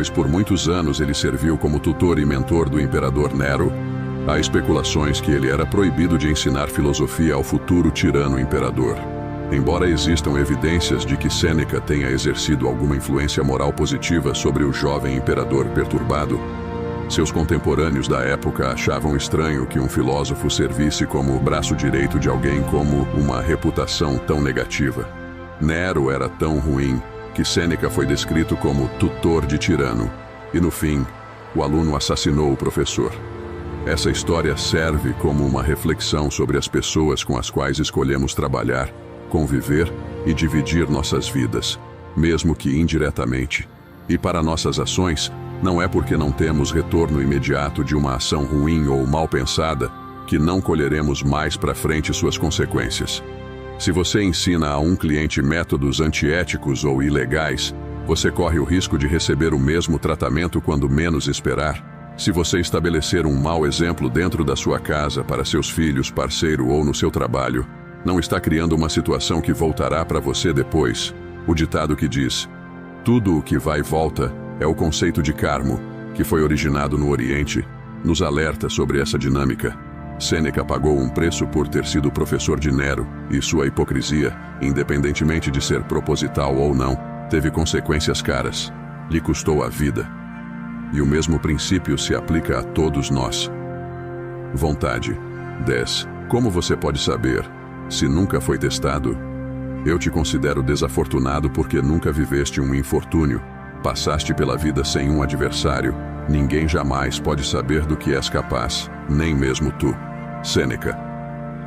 pois por muitos anos ele serviu como tutor e mentor do imperador Nero, há especulações que ele era proibido de ensinar filosofia ao futuro tirano imperador. Embora existam evidências de que Sêneca tenha exercido alguma influência moral positiva sobre o jovem imperador perturbado, seus contemporâneos da época achavam estranho que um filósofo servisse como o braço direito de alguém com uma reputação tão negativa. Nero era tão ruim que Sêneca foi descrito como tutor de tirano, e no fim, o aluno assassinou o professor. Essa história serve como uma reflexão sobre as pessoas com as quais escolhemos trabalhar, conviver e dividir nossas vidas, mesmo que indiretamente. E para nossas ações, não é porque não temos retorno imediato de uma ação ruim ou mal pensada que não colheremos mais para frente suas consequências. Se você ensina a um cliente métodos antiéticos ou ilegais, você corre o risco de receber o mesmo tratamento quando menos esperar. Se você estabelecer um mau exemplo dentro da sua casa para seus filhos, parceiro ou no seu trabalho, não está criando uma situação que voltará para você depois. O ditado que diz: tudo o que vai e volta, é o conceito de karma, que foi originado no Oriente, nos alerta sobre essa dinâmica. Sêneca pagou um preço por ter sido professor de Nero, e sua hipocrisia, independentemente de ser proposital ou não, teve consequências caras. Lhe custou a vida. E o mesmo princípio se aplica a todos nós. Vontade. 10. Como você pode saber, se nunca foi testado? Eu te considero desafortunado porque nunca viveste um infortúnio. Passaste pela vida sem um adversário. Ninguém jamais pode saber do que és capaz, nem mesmo tu. Sêneca.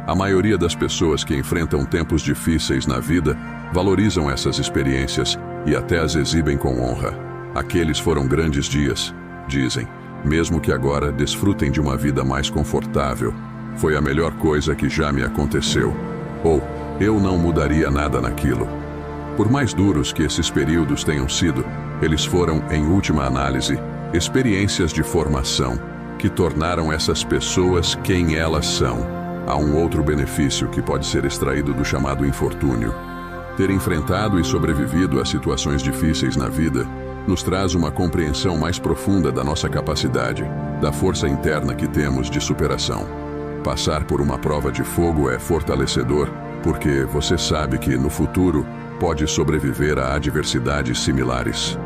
A maioria das pessoas que enfrentam tempos difíceis na vida valorizam essas experiências e até as exibem com honra. Aqueles foram grandes dias, dizem, mesmo que agora desfrutem de uma vida mais confortável. Foi a melhor coisa que já me aconteceu. Ou, eu não mudaria nada naquilo. Por mais duros que esses períodos tenham sido, eles foram, em última análise, experiências de formação, que tornaram essas pessoas quem elas são. Há um outro benefício que pode ser extraído do chamado infortúnio. Ter enfrentado e sobrevivido a situações difíceis na vida nos traz uma compreensão mais profunda da nossa capacidade, da força interna que temos de superação. Passar por uma prova de fogo é fortalecedor, porque você sabe que, no futuro, pode sobreviver a adversidades similares.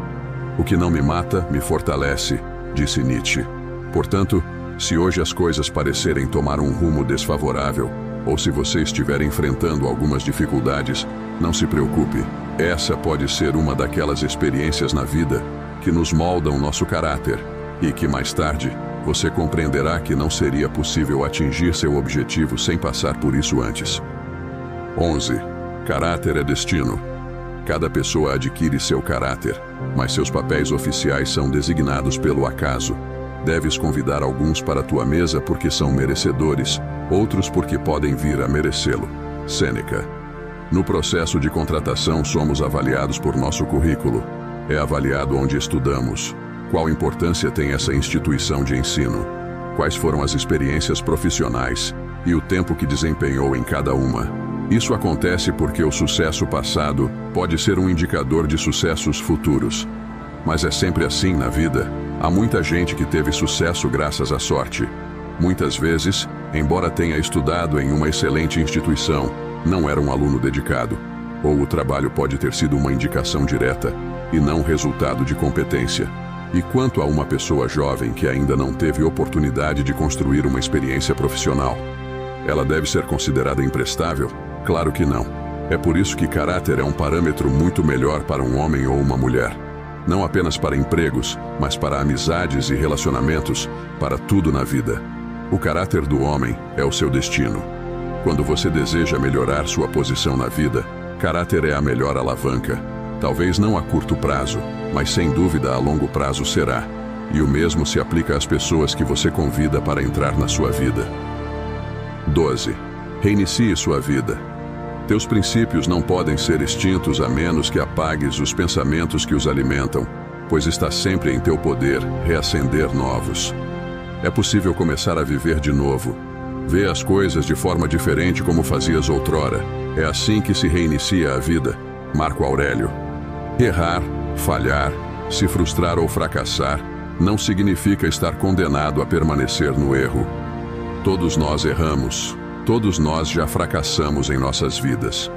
O que não me mata, me fortalece, disse Nietzsche. Portanto, se hoje as coisas parecerem tomar um rumo desfavorável, ou se você estiver enfrentando algumas dificuldades, não se preocupe. Essa pode ser uma daquelas experiências na vida que nos moldam nosso caráter e que mais tarde você compreenderá que não seria possível atingir seu objetivo sem passar por isso antes. 11. Caráter é destino. Cada pessoa adquire seu caráter, mas seus papéis oficiais são designados pelo acaso. Deves convidar alguns para a tua mesa porque são merecedores, outros porque podem vir a merecê-lo. Sêneca. No processo de contratação somos avaliados por nosso currículo. É avaliado onde estudamos. Qual importância tem essa instituição de ensino? Quais foram as experiências profissionais e o tempo que desempenhou em cada uma? Isso acontece porque o sucesso passado pode ser um indicador de sucessos futuros. Mas é sempre assim na vida. Há muita gente que teve sucesso graças à sorte. Muitas vezes, embora tenha estudado em uma excelente instituição, não era um aluno dedicado. Ou o trabalho pode ter sido uma indicação direta e não resultado de competência. E quanto a uma pessoa jovem que ainda não teve oportunidade de construir uma experiência profissional, ela deve ser considerada imprestável? Claro que não. É por isso que caráter é um parâmetro muito melhor para um homem ou uma mulher. Não apenas para empregos, mas para amizades e relacionamentos, para tudo na vida. O caráter do homem é o seu destino. Quando você deseja melhorar sua posição na vida, caráter é a melhor alavanca. Talvez não a curto prazo, mas sem dúvida a longo prazo será. E o mesmo se aplica às pessoas que você convida para entrar na sua vida. 12. Reinicie sua vida. Teus princípios não podem ser extintos a menos que apagues os pensamentos que os alimentam, pois está sempre em teu poder reacender novos. É possível começar a viver de novo. Vê as coisas de forma diferente como fazias outrora. É assim que se reinicia a vida. Marco Aurélio. Errar, falhar, Se frustrar ou fracassar não significa estar condenado a permanecer no erro. Todos nós erramos, todos nós já fracassamos em nossas vidas.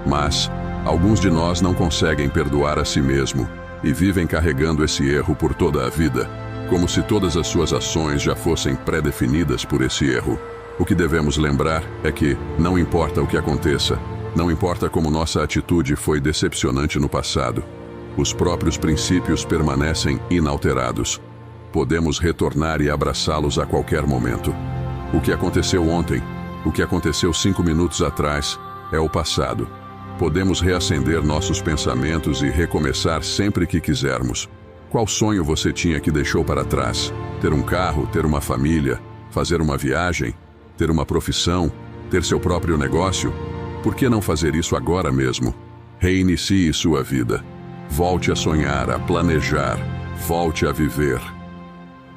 Mas alguns de nós não conseguem perdoar a si mesmo e vivem carregando esse erro por toda a vida, como se todas as suas ações já fossem pré-definidas por esse erro. O que devemos lembrar é que, não importa o que aconteça, não importa como nossa atitude foi decepcionante no passado, os próprios princípios permanecem inalterados. Podemos retornar e abraçá-los a qualquer momento. O que aconteceu ontem, o que aconteceu 5 minutos atrás, é o passado. Podemos reacender nossos pensamentos e recomeçar sempre que quisermos. Qual sonho você tinha que deixou para trás? Ter um carro, ter uma família, fazer uma viagem, ter uma profissão, ter seu próprio negócio? Por que não fazer isso agora mesmo? Reinicie sua vida. Volte a sonhar, a planejar. Volte a viver.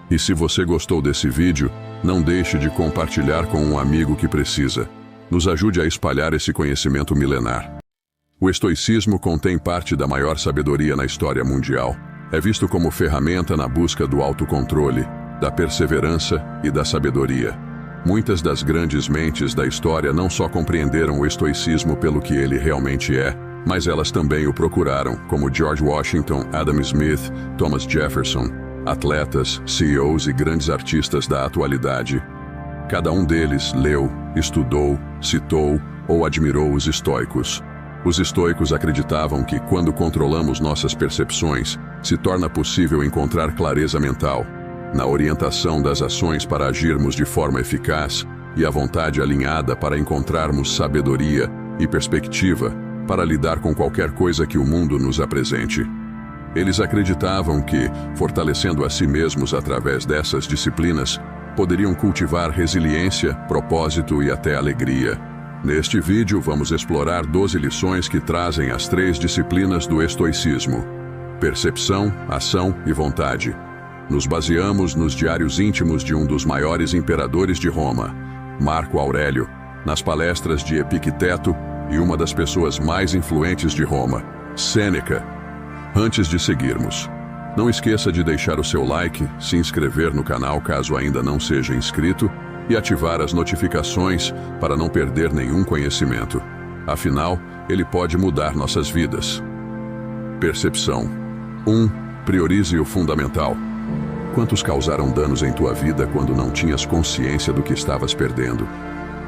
E se você gostou desse vídeo, não deixe de compartilhar com um amigo que precisa. Nos ajude a espalhar esse conhecimento milenar. O estoicismo contém parte da maior sabedoria na história mundial. É visto como ferramenta na busca do autocontrole, da perseverança e da sabedoria. Muitas das grandes mentes da história não só compreenderam o estoicismo pelo que ele realmente é, mas elas também o procuraram, como George Washington, Adam Smith, Thomas Jefferson, atletas, CEOs e grandes artistas da atualidade. Cada um deles leu, estudou, citou ou admirou os estoicos. Os estoicos acreditavam que, quando controlamos nossas percepções, se torna possível encontrar clareza mental, na orientação das ações para agirmos de forma eficaz e a vontade alinhada para encontrarmos sabedoria e perspectiva para lidar com qualquer coisa que o mundo nos apresente. Eles acreditavam que, fortalecendo a si mesmos através dessas disciplinas, poderiam cultivar resiliência, propósito e até alegria. Neste vídeo, vamos explorar 12 lições que trazem as 3 disciplinas do estoicismo: percepção, ação e vontade. Nos baseamos nos diários íntimos de um dos maiores imperadores de Roma, Marco Aurélio, nas palestras de Epicteto e uma das pessoas mais influentes de Roma, Sêneca. Antes de seguirmos, não esqueça de deixar o seu like, se inscrever no canal caso ainda não seja inscrito e ativar as notificações para não perder nenhum conhecimento. Afinal, ele pode mudar nossas vidas. Percepção. 1. Priorize o fundamental. Quantos causaram danos em tua vida quando não tinhas consciência do que estavas perdendo?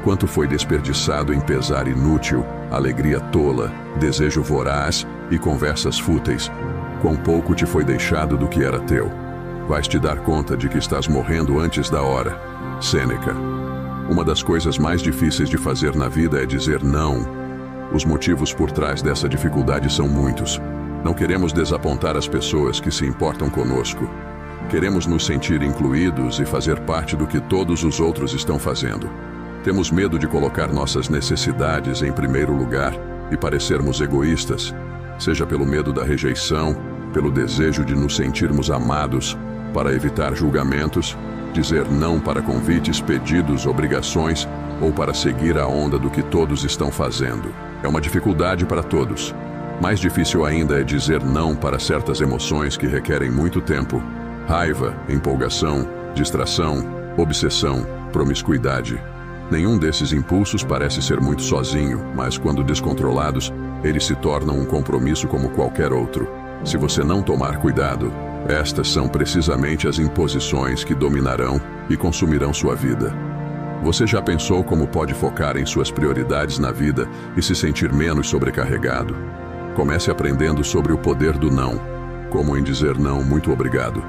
Quanto foi desperdiçado em pesar inútil, alegria tola, desejo voraz e conversas fúteis? Quão pouco te foi deixado do que era teu? Vais te dar conta de que estás morrendo antes da hora. Sêneca. Uma das coisas mais difíceis de fazer na vida é dizer não. Os motivos por trás dessa dificuldade são muitos. Não queremos desapontar as pessoas que se importam conosco. Queremos nos sentir incluídos e fazer parte do que todos os outros estão fazendo. Temos medo de colocar nossas necessidades em primeiro lugar e parecermos egoístas, seja pelo medo da rejeição, pelo desejo de nos sentirmos amados, para evitar julgamentos, dizer não para convites, pedidos, obrigações ou para seguir a onda do que todos estão fazendo. É uma dificuldade para todos. Mais difícil ainda é dizer não para certas emoções que requerem muito tempo: raiva, empolgação, distração, obsessão, promiscuidade. Nenhum desses impulsos parece ser muito sozinho, mas quando descontrolados, eles se tornam um compromisso como qualquer outro. Se você não tomar cuidado, estas são precisamente as imposições que dominarão e consumirão sua vida. Você já pensou como pode focar em suas prioridades na vida e se sentir menos sobrecarregado? Comece aprendendo sobre o poder do não, como em dizer não, muito obrigado.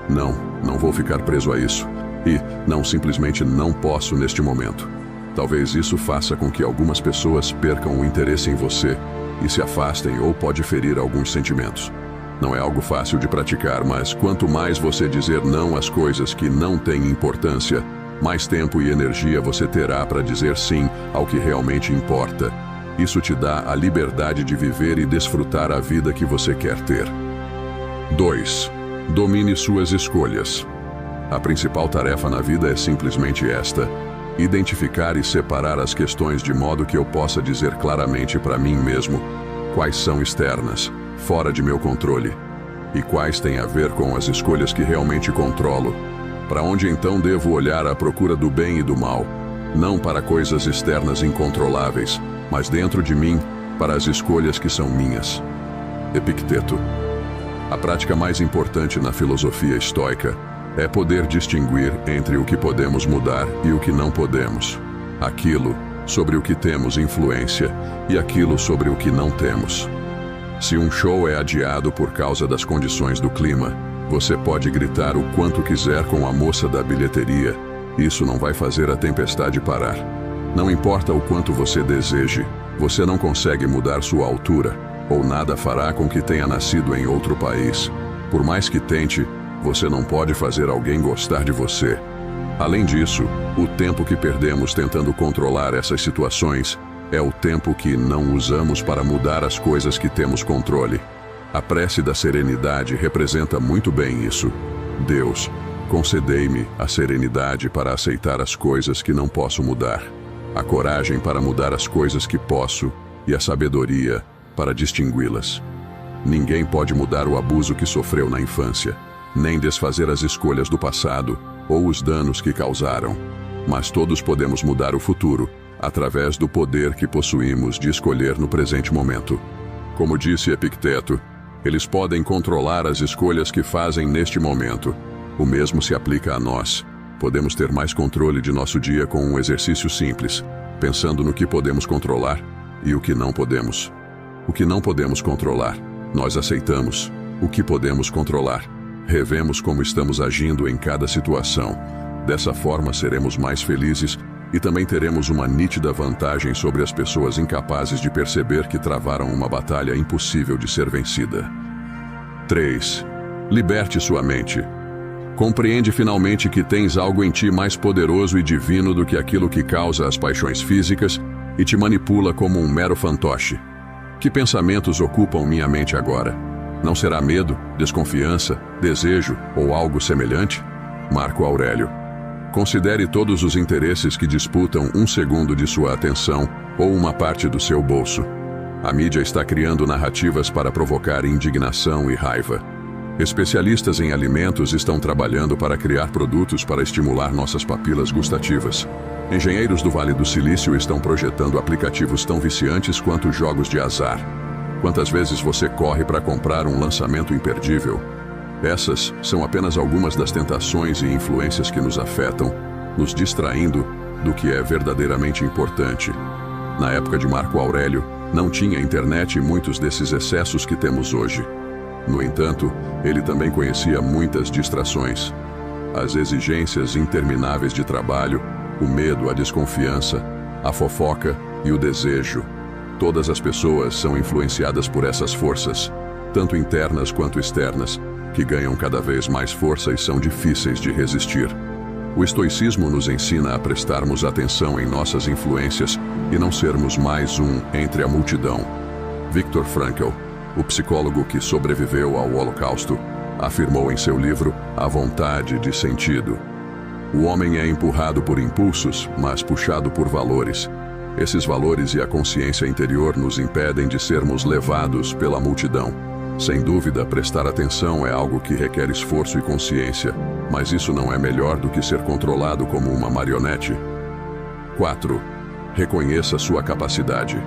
Não, não vou ficar preso a isso. E, não, simplesmente não posso neste momento. Talvez isso faça com que algumas pessoas percam o interesse em você e se afastem ou pode ferir alguns sentimentos. Não é algo fácil de praticar, mas quanto mais você dizer não às coisas que não têm importância, mais tempo e energia você terá para dizer sim ao que realmente importa. Isso te dá a liberdade de viver e desfrutar a vida que você quer ter. 2. Domine suas escolhas. A principal tarefa na vida é simplesmente esta: identificar e separar as questões de modo que eu possa dizer claramente para mim mesmo quais são externas, fora de meu controle, E quais têm a ver com as escolhas que realmente controlo? Para onde então devo olhar à procura do bem e do mal? Não para coisas externas incontroláveis, mas dentro de mim, para as escolhas que são minhas. Epicteto. A prática mais importante na filosofia estoica é poder distinguir entre o que podemos mudar e o que não podemos. Aquilo sobre o que temos influência e aquilo sobre o que não temos. Se um show é adiado por causa das condições do clima, você pode gritar o quanto quiser com a moça da bilheteria. Isso não vai fazer a tempestade parar. Não importa o quanto você deseje, você não consegue mudar sua altura, ou nada fará com que tenha nascido em outro país. Por mais que tente, você não pode fazer alguém gostar de você. Além disso, o tempo que perdemos tentando controlar essas situações é o tempo que não usamos para mudar as coisas que temos controle. A prece da serenidade representa muito bem isso. Deus, concedei-me a serenidade para aceitar as coisas que não posso mudar, a coragem para mudar as coisas que posso e a sabedoria para distingui-las. Ninguém pode mudar o abuso que sofreu na infância, nem desfazer as escolhas do passado ou os danos que causaram. Mas todos podemos mudar o futuro através do poder que possuímos de escolher no presente momento. Como disse Epicteto, eles podem controlar as escolhas que fazem neste momento. O mesmo se aplica a nós. Podemos ter mais controle de nosso dia com um exercício simples, pensando no que podemos controlar e o que não podemos. O que não podemos controlar, nós aceitamos. O que podemos controlar, revemos como estamos agindo em cada situação. Dessa forma seremos mais felizes e também teremos uma nítida vantagem sobre as pessoas incapazes de perceber que travaram uma batalha impossível de ser vencida. 3. Liberte sua mente. Compreende finalmente que tens algo em ti mais poderoso e divino do que aquilo que causa as paixões físicas e te manipula como um mero fantoche. Que pensamentos ocupam minha mente agora? Não será medo, desconfiança, desejo ou algo semelhante? Marco Aurélio. Considere todos os interesses que disputam um segundo de sua atenção ou uma parte do seu bolso. A mídia está criando narrativas para provocar indignação e raiva. Especialistas em alimentos estão trabalhando para criar produtos para estimular nossas papilas gustativas. Engenheiros do Vale do Silício estão projetando aplicativos tão viciantes quanto jogos de azar. Quantas vezes você corre para comprar um lançamento imperdível? Essas são apenas algumas das tentações e influências que nos afetam, nos distraindo do que é verdadeiramente importante. Na época de Marco Aurélio, não tinha internet e muitos desses excessos que temos hoje. No entanto, ele também conhecia muitas distrações. As exigências intermináveis de trabalho, o medo, a desconfiança, a fofoca e o desejo. Todas as pessoas são influenciadas por essas forças, tanto internas quanto externas, que ganham cada vez mais força e são difíceis de resistir. O estoicismo nos ensina a prestarmos atenção em nossas influências e não sermos mais um entre a multidão. Viktor Frankl, o psicólogo que sobreviveu ao Holocausto, afirmou em seu livro A Vontade de Sentido: o homem é empurrado por impulsos, mas puxado por valores. Esses valores e a consciência interior nos impedem de sermos levados pela multidão. Sem dúvida, prestar atenção é algo que requer esforço e consciência, mas isso não é melhor do que ser controlado como uma marionete. 4. Reconheça sua capacidade.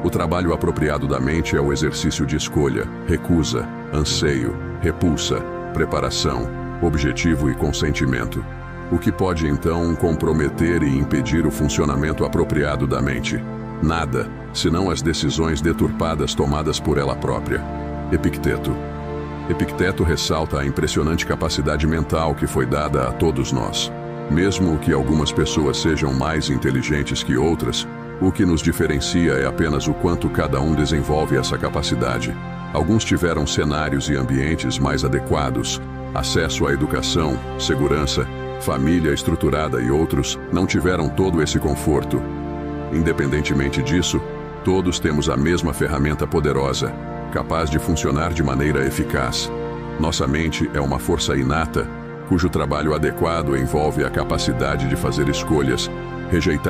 O trabalho apropriado da mente é o exercício de escolha, recusa, anseio, repulsa, preparação, objetivo e consentimento. O que pode então comprometer e impedir o funcionamento apropriado da mente? Nada, senão as decisões deturpadas tomadas por ela própria. Epicteto. Epicteto ressalta a impressionante capacidade mental que foi dada a todos nós. Mesmo que algumas pessoas sejam mais inteligentes que outras, o que nos diferencia é apenas o quanto cada um desenvolve essa capacidade. Alguns tiveram cenários e ambientes mais adequados, acesso à educação, segurança, família estruturada, e outros não tiveram todo esse conforto. Independentemente disso, todos temos a mesma ferramenta poderosa, capaz de funcionar de maneira eficaz. Nossa mente é uma força inata, cujo trabalho adequado envolve a capacidade de fazer escolhas, rejeitar